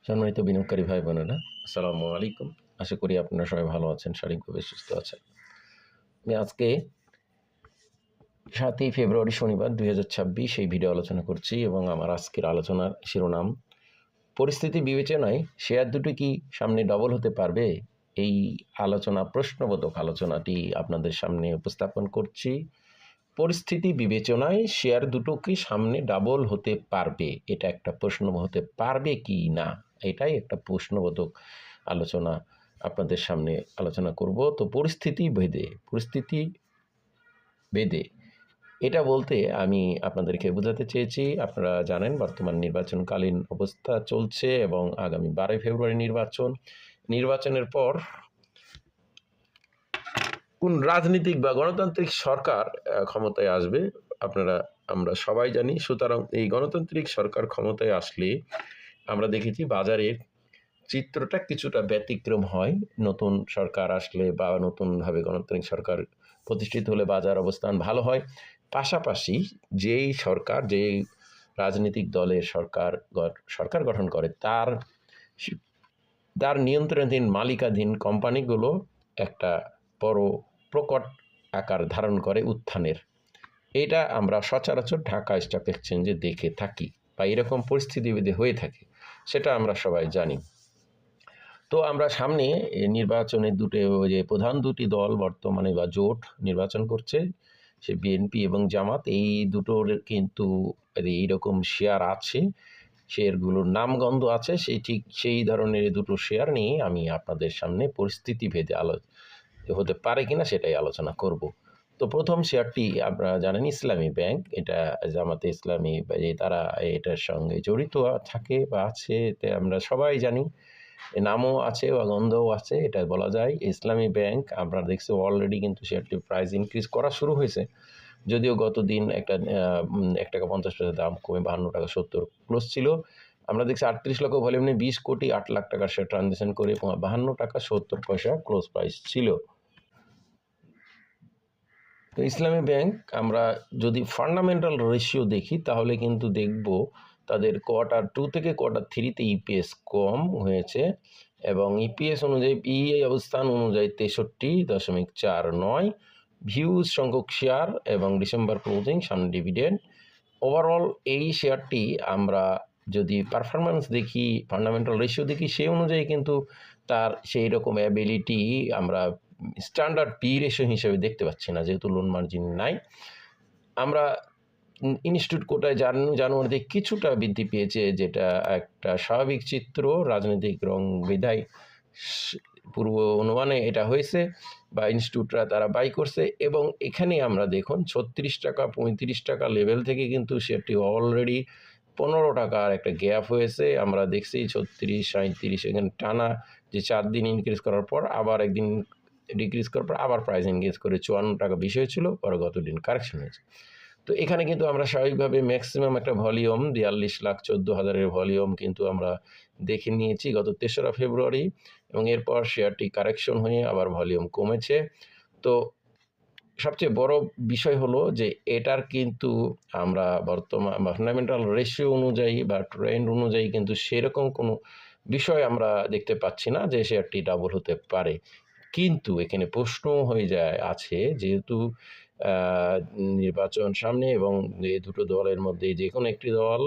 সম্মানিত বিনিয়োগকারী ভাই বোনেরা, আসসালামু আলাইকুম। আশা করি আপনারা সবাই ভালো আছেন, শারীরিকভাবে সুস্থ আছেন। আমি আজকে 7ই ফেব্রুয়ারি শনিবার 2026 এই ভিডিও আলোচনা করছি এবং আমার আজকের আলোচনার শিরোনাম পরিস্থিতি বিবেচনায় শেয়ার দুটো কি সামনে ডবল হতে পারবে। এই প্রশ্নবোধক আলোচনাটি আপনাদের সামনে উপস্থাপন করছি। পরিস্থিতি বিবেচনায় শেয়ার দুটো কি সামনে ডাবল হতে পারবে, এটা একটা প্রশ্ন হতে পারবে কি না, এটাই একটা প্রশ্নবোধক আলোচনা আপনাদের সামনে আলোচনা করব। তো পরিস্থিতি ভেদে এটা বলতে আমি আপনাদেরকে বোঝাতে চেয়েছি, আপনারা জানেন বর্তমান নির্বাচনকালীন অবস্থা চলছে এবং আগামী 12 ফেব্রুয়ারি নির্বাচনের পর কোন রাজনীতিক বা গণতান্ত্রিক সরকার ক্ষমতায় আসবে আমরা সবাই জানি। সুতরাং এই গণতান্ত্রিক সরকার ক্ষমতায় আসলে আমরা দেখেছি বাজারের চিত্রটা কিছুটা ব্যতিক্রম হয়। নতুন সরকার আসলে বা নতুনভাবে গণতান্ত্রিক সরকার প্রতিষ্ঠিত হলে বাজার অবস্থান ভালো হয়। পাশাপাশি যেই রাজনৈতিক দলের সরকার গঠন করে তার নিয়ন্ত্রণাধীন মালিকাধীন কোম্পানিগুলো একটা বড় প্রকট আকার ধারণ করে উত্থানের। এটা আমরা সচরাচর ঢাকা স্টক এক্সচেঞ্জে দেখে থাকি বা এরকম পরিস্থিতিবিধি হয়ে থাকে, সেটা আমরা সবাই জানি। তো আমরা সামনে নির্বাচনে যে প্রধান দুটি দল বর্তমানে বা জোট নির্বাচন করছে, সে বিএনপি এবং জামাত, এই দুটোর কিন্তু এইরকম শেয়ার আছে, শেয়ারগুলোর নামগন্ধ আছে, সেই ধরনের দুটো শেয়ার নিয়ে আমি আপনাদের সামনে পরিস্থিতি ভেদে হতে পারে কিনা সেটাই আলোচনা করব। তো প্রথম শেয়ারটি আপনারা জানেন ইসলামী ব্যাংক। এটা জামাতে ইসলামী তারা এটার সঙ্গে জড়িত থাকে বা আছে, এটা আমরা সবাই জানি, নামও আছে বা গন্ধও আছে, এটা বলা যায়। ইসলামী ব্যাংক আমরা দেখছি অলরেডি কিন্তু শেয়ারটি প্রাইস ইনক্রিজ করা শুরু হয়েছে, যদিও গত দিন একটা 1 টাকা 50 পয়সা দাম কমে 52 টাকা 70 ক্লোজ ছিল। আমরা দেখছি 38 লক্ষ ভলিউম নিয়ে 20 কোটি 8 লাখ টাকার শেয়ার ট্রানজ্যাকশন করে 52 টাকা 70 পয়সা ক্লোজ প্রাইস ছিল। তো ইসলামী ব্যাংক আমরা যদি ফান্ডামেন্টাল রেশিও দেখি তাহলে কিন্তু দেখব তাদের Q2 থেকে Q3-তে ইপিএস কম হয়েছে এবং ইপিএস অনুযায়ী পিই অবস্থান অনুযায়ী 63.49, ভিউজ সংখ্যক শেয়ার এবং ডিসেম্বর ক্লোজিং সামনে ডিভিডেন্ড। ওভারঅল এই শেয়ারটি আমরা যদি পারফরম্যান্স দেখি, ফান্ডামেন্টাল রেশিও দেখি, সেই অনুযায়ী কিন্তু তার সেই রকম অ্যাবিলিটি আমরা স্ট্যান্ডার্ড পি রেশিও হিসেবে দেখতে পাচ্ছি না, যেহেতু লোন মার্জিন নাই। আমরা ইনস্টিটিউট কোটায় জানুয়ারিতে কিছুটা বৃদ্ধি পেয়েছে, যেটা একটা স্বাভাবিক চিত্র। রাজনৈতিক রং বিধায় পূর্ব অনুমানে এটা হয়েছে বা ইনস্টিটিউটরা তারা বাই করছে এবং এখানে আমরা দেখুন 36 টাকা 35 টাকা লেভেল থেকে কিন্তু সেটি অলরেডি 15 টাকার একটা গ্যাপ হয়েছে। আমরা দেখছি 36 37 এখানে টানা যে 4 দিন ইনক্রিজ করার পর আবার একদিন ডিক্রিজ করার পর আবার প্রাইস ইনক্রিজ করে 54 টাকা বিষয় ছিল, পরে গত দিন কারেকশন হয়েছে। তো এখানে কিন্তু আমরা স্বাভাবিকভাবে ম্যাক্সিমাম একটা ভলিউম 42,14,000-এর ভলিউম কিন্তু আমরা দেখে নিয়েছি গত 3রা ফেব্রুয়ারি এবং এরপর শেয়ারটি কারেকশন হয়ে আবার ভলিউম কমেছে। তো সবচেয়ে বড় বিষয় হলো যে এটার কিন্তু আমরা বর্তমান ফান্ডামেন্টাল রেশিও অনুযায়ী বা ট্রেন্ড অনুযায়ী কিন্তু সেরকম কোনো বিষয় আমরা দেখতে পাচ্ছি না যে শেয়ারটি ডাবল হতে পারে। কিন্তু এখানে প্রশ্ন হয়ে আছে, যেহেতু নির্বাচন সামনে এবং এই দুটো দলের মধ্যে যে কোনো একটি দল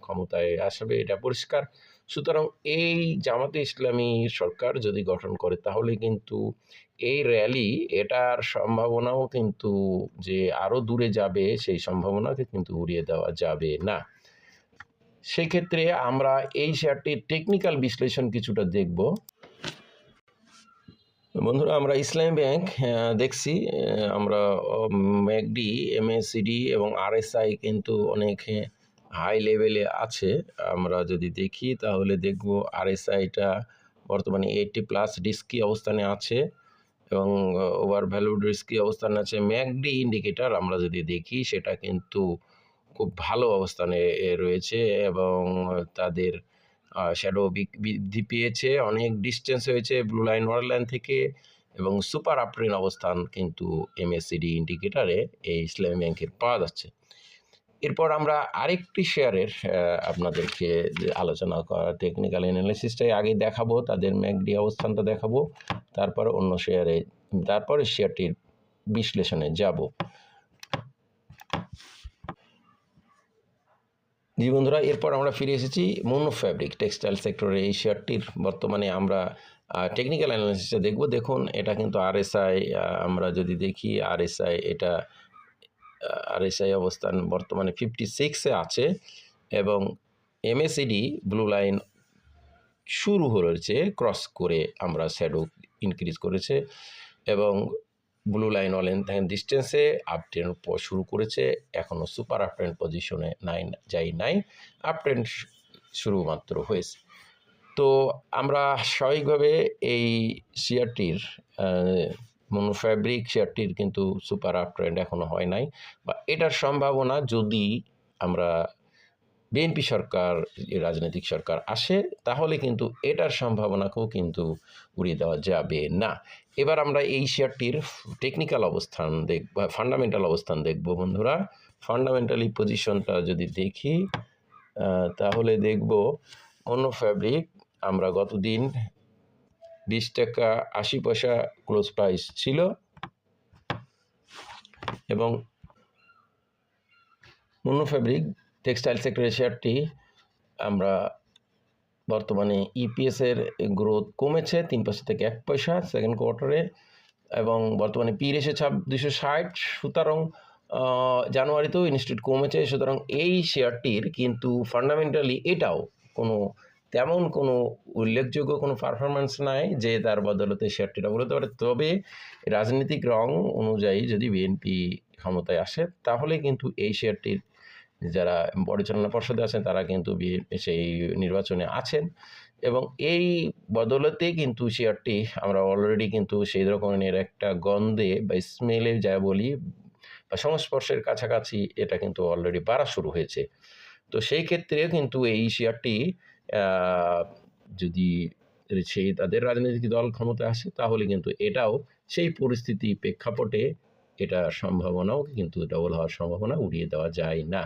ক্ষমতায় আসবে এটা পরিষ্কার। সুতরাং এই জামাতে ইসলামী সরকার যদি গঠন করে তাহলে কিন্তু এই র্যালি এটার সম্ভাবনাও কিন্তু যে আরও দূরে যাবে, সেই সম্ভাবনাকে কিন্তু উড়িয়ে দেওয়া যাবে না। সেই ক্ষেত্রে আমরা এই শেয়ারটির টেকনিক্যাল বিশ্লেষণ কিছুটা দেখব। বন্ধুরা, আমরা ইসলামী ব্যাংক দেখছি, আমরা ম্যাকডি, MACD এবং RSI কিন্তু অনেক হাই লেভেলে আছে। আমরা যদি দেখি তাহলে দেখব RSIটা বর্তমানে 80+ রিস্কি অবস্থানে আছে এবং ওভার ভ্যালুড রিস্কি অবস্থানে আছে। ম্যাকডি ইন্ডিকেটর আমরা যদি দেখি সেটা কিন্তু খুব ভালো অবস্থানে রয়েছে এবং তাদের শ্যাডো বৃদ্ধি পেয়েছে, অনেক ডিস্টেন্স হয়েছে ব্লু লাইন ওয়াটার লাইন থেকে এবং সুপার আপট্রেন অবস্থান কিন্তু MACD ইন্ডিকেটারে এই ইসলামী ব্যাংকের পাওয়া যাচ্ছে। এরপর আমরা আরেকটি শেয়ারের আপনাদেরকে যে আলোচনা করা টেকনিক্যাল অ্যানালিসিসটাই আগে দেখাবো, তাদের ম্যাকডি অবস্থানটা দেখাবো, তারপরে অন্য শেয়ারে, তারপরে শেয়ারটির বিশ্লেষণে যাব। জি বন্ধুরা, এরপর আমরা ফিরে এসেছি মনো ফ্যাব্রিক টেক্সটাইল সেক্টরে। এই শেয়ারটির বর্তমানে আমরা টেকনিক্যাল অ্যানালিসিসে দেখব। দেখুন এটা কিন্তু আরএসআই, আমরা যদি দেখি আরএসআই, এটা আরএসআই অবস্থান বর্তমানে 56-এ আছে এবং এমএসিডি ব্লু লাইন শুরু হয়েছে ক্রস করে, আমরা শ্যাডো ইনক্রিজ করেছে এবং ব্লু লাইন অল ডিস্টেন্সে আপট্রেন্ড শুরু করেছে, এখনও সুপার আপট্রেন্ড পজিশনে নাই, আপট্রেন্ড শুরুমাত্র হয়েছে। তো আমরা স্বাভাবিকভাবে এই শেয়ারটির মনো ফ্যাব্রিক শেয়ারটির কিন্তু সুপার আপট্রেন্ড এখনও হয় নাই, বা এটার সম্ভাবনা যদি আমরা বিএনপি সরকার, রাজনৈতিক সরকার আসে, তাহলে কিন্তু এটার সম্ভাবনাকেও কিন্তু উড়িয়ে দেওয়া যাবে না। এবার আমরা এই শেয়ারটির টেকনিক্যাল অবস্থান দেখব, ফান্ডামেন্টাল অবস্থান দেখব বন্ধুরা। ফান্ডামেন্টালি পজিশনটা যদি দেখি তাহলে দেখব মনো ফ্যাব্রিক আমরা গতদিন 20 টাকা 80 পয়সা ক্লোজ প্রাইস ছিল এবং মনো ফ্যাব্রিক টেক্সটাইল সেক্টরের শেয়ারটি আমরা বর্তমানে ইপিএসের গ্রোথ কমেছে 3 পয়সা থেকে 1 পয়সা সেকেন্ড কোয়ার্টারে, এবং বর্তমানে পি রেশিও 260, সুতরাং জানুয়ারিতেও ইনস্টিটিউট কমেছে। সুতরাং এই শেয়ারটির কিন্তু ফান্ডামেন্টালি এটাও তেমন কোনো উল্লেখযোগ্য কোনো পারফরমেন্স নাই যে তার বদলতে শেয়ারটিটা বলতে পারে। তবে রাজনৈতিক রং অনুযায়ী যদি বিএনপি ক্ষমতায় আসে, তাহলে কিন্তু এই শেয়ারটির যারা পরিচালনা পর্ষদে আছেন তারা কিন্তু সেই নির্বাচনে আছেন, এবং এই বদলতে কিন্তু শেয়ারটি আমরা অলরেডি কিন্তু সেই রকমের একটা গন্ধে বা স্মেলে যা বলি বা সংস্পর্শের কাছাকাছি এটা কিন্তু অলরেডি বাড়া শুরু হয়েছে। তো সেই ক্ষেত্রে কিন্তু এই শেয়ারটি যদি সেই তাদের রাজনৈতিক দল ক্ষমতায় আসে, তাহলে কিন্তু এটাও সেই পরিস্থিতি প্রেক্ষাপটে এটার সম্ভাবনাও কিন্তু ডবল হওয়ার সম্ভাবনা উড়িয়ে দেওয়া যায় না।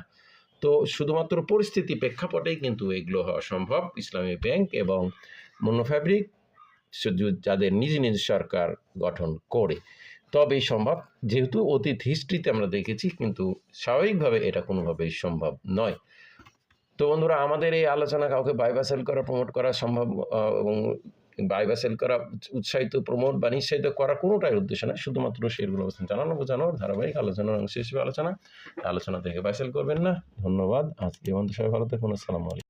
তো শুধুমাত্র পরিস্থিতি প্রেক্ষাপটেই কিন্তু এগুলো হওয়া সম্ভব। ইসলামী ব্যাংক এবং মনো ফ্যাব্রিক যাদের নিজ নিজ সরকার গঠন করে তবেই সম্ভব, যেহেতু অতীত হিস্ট্রিতে আমরা দেখেছি, কিন্তু স্বাভাবিকভাবে এটা কোনোভাবেই সম্ভব নয়। তো বন্ধুরা, আমাদের এই আলোচনা কাউকে বাই বা সেল করা, প্রমোট করা সম্ভব এবং বাই বা সেল করা, উৎসাহিত, প্রমোট বা নিঃসাহিত করা কোনোটাই উদ্দেশ্য নয়, শুধুমাত্র শেয়ারগুলো অবস্থান জানানো বোঝানোর ধারাবাহিক আলোচনার অংশ হিসেবে আলোচনা থেকে বাই সেল করবেন না। ধন্যবাদ। আজকে বন্ধু সবাই ভালো থাকুন। আসসালামু আলাইকুম।